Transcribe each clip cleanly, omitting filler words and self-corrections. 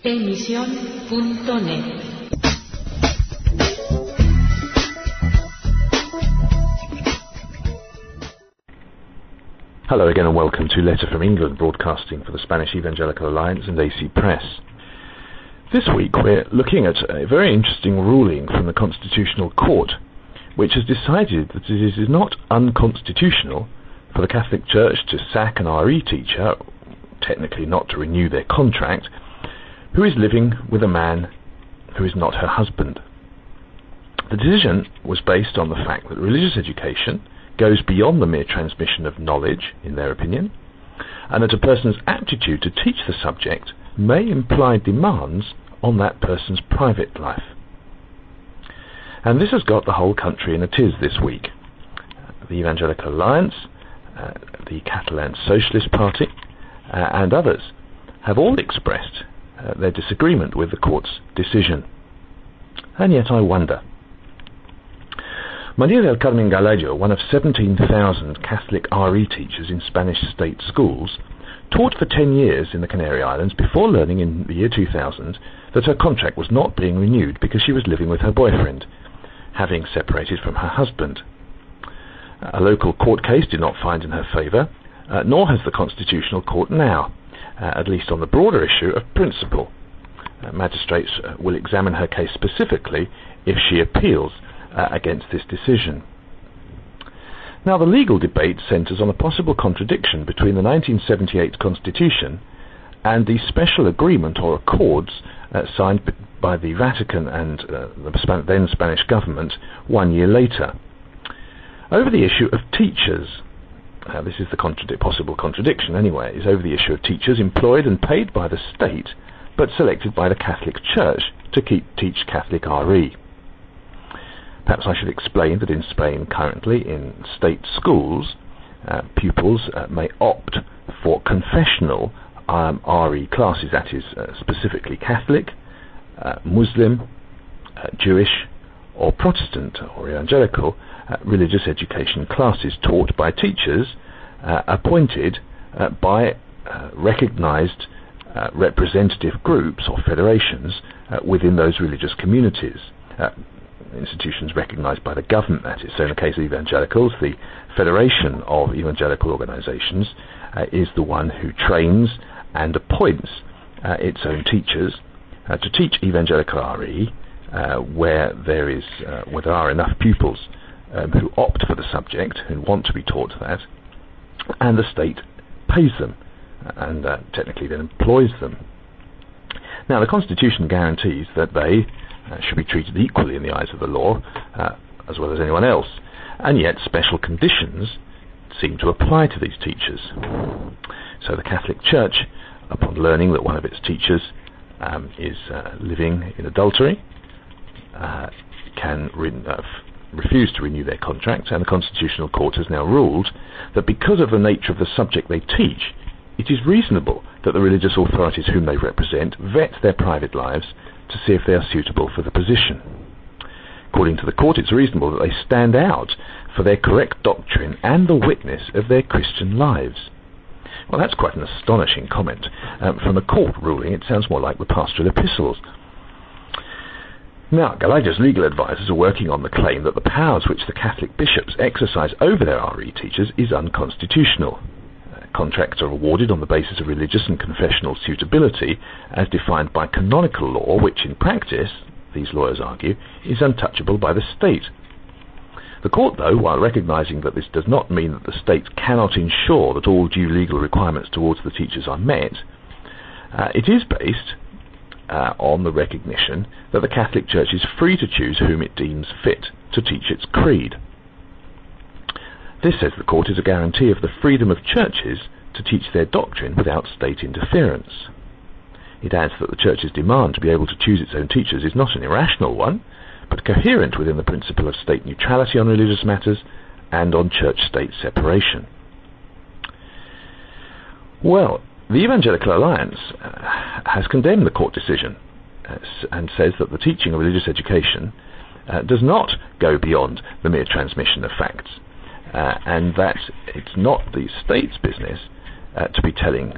Emisión.net. Hello again and welcome to Letter from England, broadcasting for the Spanish Evangelical Alliance and AC Press. This week we're looking at a very interesting ruling from the Constitutional Court, which has decided that it is not unconstitutional for the Catholic Church to sack an RE teacher, technically not to renew their contract, who is living with a man who is not her husband. The decision was based on the fact that religious education goes beyond the mere transmission of knowledge, in their opinion, and that a person's aptitude to teach the subject may imply demands on that person's private life. And this has got the whole country in a tiz this week. The Evangelical Alliance, the Catalan Socialist Party, and others have all expressed their disagreement with the court's decision. And yet I wonder. Maria del Carmen Gallego, one of 17,000 Catholic RE teachers in Spanish state schools, taught for 10 years in the Canary Islands before learning in the year 2000 that her contract was not being renewed because she was living with her boyfriend, having separated from her husband. A local court case did not find in her favour, nor has the Constitutional Court now, at least on the broader issue of principle. Magistrates will examine her case specifically if she appeals against this decision. Now, the legal debate centres on a possible contradiction between the 1978 Constitution and the special agreement or accords signed by the Vatican and the then Spanish government 1 year later. Over the issue of teachers, this is the possible contradiction anyway, is over the issue of teachers employed and paid by the state but selected by the Catholic Church to teach Catholic RE. Perhaps I should explain that in Spain currently, in state schools, pupils may opt for confessional RE classes, that is specifically Catholic, Muslim, Jewish or Protestant or Evangelical religious education classes taught by teachers appointed by recognized representative groups or federations within those religious communities. Institutions recognized by the government, that is. So in the case of evangelicals, the Federation of Evangelical Organizations is the one who trains and appoints its own teachers to teach Evangelical RE where there are enough pupils who opt for the subject, who want to be taught that, and the state pays them and technically then employs them. Now, the Constitution guarantees that they should be treated equally in the eyes of the law, as well as anyone else, and yet special conditions seem to apply to these teachers. So the Catholic Church, upon learning that one of its teachers is living in adultery, can refuse to renew their contract, and the Constitutional Court has now ruled that because of the nature of the subject they teach, it is reasonable that the religious authorities whom they represent vet their private lives to see if they are suitable for the position. According to the court, it's reasonable that they stand out for their correct doctrine and the witness of their Christian lives. Well, that's quite an astonishing comment. From the court ruling, it sounds more like the pastoral epistles. Now, Gallego's legal advisers are working on the claim that the powers which the Catholic bishops exercise over their RE teachers is unconstitutional. Contracts are awarded on the basis of religious and confessional suitability as defined by canonical law, which in practice, these lawyers argue, is untouchable by the state. The court, though, while recognising that this does not mean that the state cannot ensure that all due legal requirements towards the teachers are met, it is based on the recognition that the Catholic Church is free to choose whom it deems fit to teach its creed. This, says the court, is a guarantee of the freedom of churches to teach their doctrine without state interference. It adds that the Church's demand to be able to choose its own teachers is not an irrational one, but coherent within the principle of state neutrality on religious matters and on church-state separation. Well, the Evangelical Alliance has condemned the court decision and says that the teaching of religious education does not go beyond the mere transmission of facts, and that it's not the state's business to be telling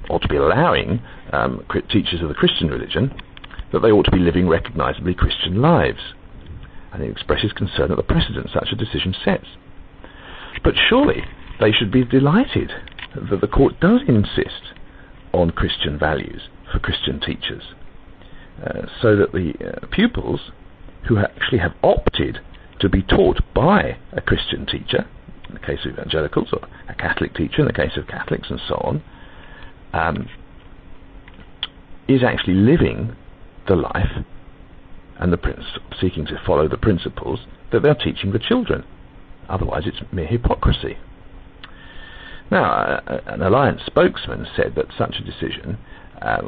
ought to be allowing teachers of the Christian religion that they ought to be living recognisably Christian lives, and it expresses concern at the precedent such a decision sets. But surely they should be delighted that the court does insist on Christian values for Christian teachers, so that the pupils who actually have opted to be taught by a Christian teacher, in the case of evangelicals, or a Catholic teacher in the case of Catholics and so on, is actually living the life and seeking to follow the principles that they're teaching the children. Otherwise it's mere hypocrisy. Now, an Alliance spokesman said that such a decision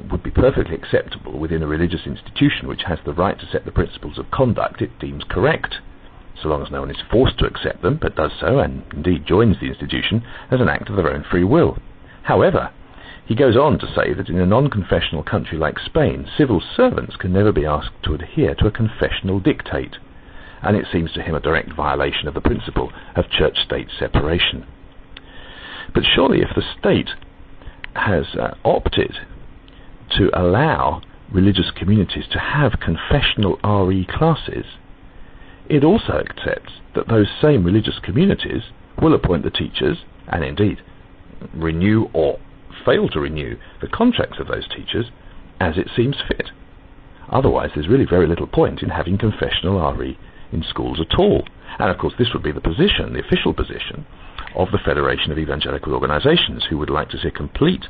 would be perfectly acceptable within a religious institution which has the right to set the principles of conduct it deems correct, so long as no one is forced to accept them, but does so, and indeed joins the institution, as an act of their own free will. However, he goes on to say that in a non-confessional country like Spain, civil servants can never be asked to adhere to a confessional dictate, and it seems to him a direct violation of the principle of church-state separation. But surely if the state has opted to allow religious communities to have confessional RE classes, it also accepts that those same religious communities will appoint the teachers, and indeed renew or fail to renew the contracts of those teachers as it seems fit. Otherwise there's really very little point in having confessional RE in schools at all. And of course this would be the position, the official position, of the Federation of Evangelical Organizations, who would like to see a complete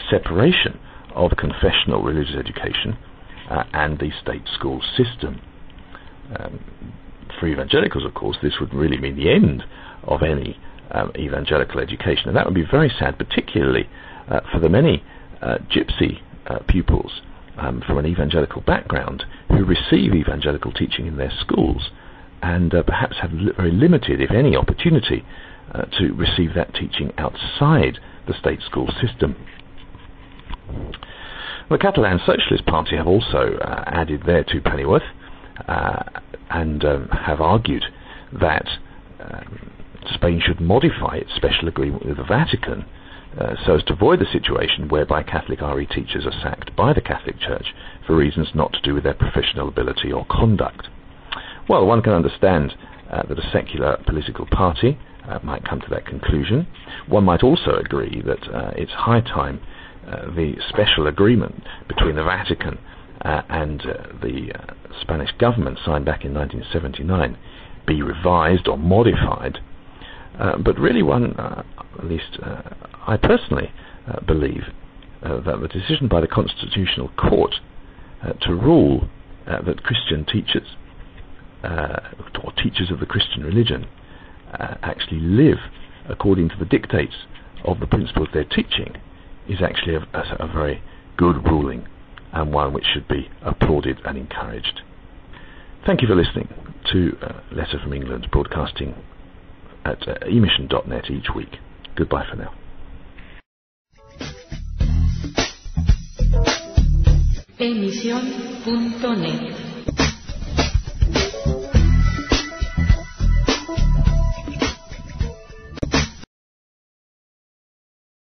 separation of confessional religious education and the state school system. For evangelicals, of course, this would really mean the end of any evangelical education, and that would be very sad, particularly for the many gypsy pupils from an evangelical background who receive evangelical teaching in their schools and perhaps have very limited, if any, opportunity to receive that teaching outside the state school system. The Catalan Socialist Party have also added their two pennyworth and have argued that Spain should modify its special agreement with the Vatican so as to avoid the situation whereby Catholic RE teachers are sacked by the Catholic Church for reasons not to do with their professional ability or conduct. Well, one can understand that a secular political party might come to that conclusion. One might also agree that it's high time the special agreement between the Vatican and the Spanish government signed back in 1979 be revised or modified. But really one, at least I personally believe that the decision by the Constitutional Court to rule that Christian teachers or teachers of the Christian religion actually live according to the dictates of the principles they're teaching is actually a very good ruling, and one which should be applauded and encouraged. Thank you for listening to Letter from England, broadcasting at emission.net each week. Goodbye for now. Emisión.net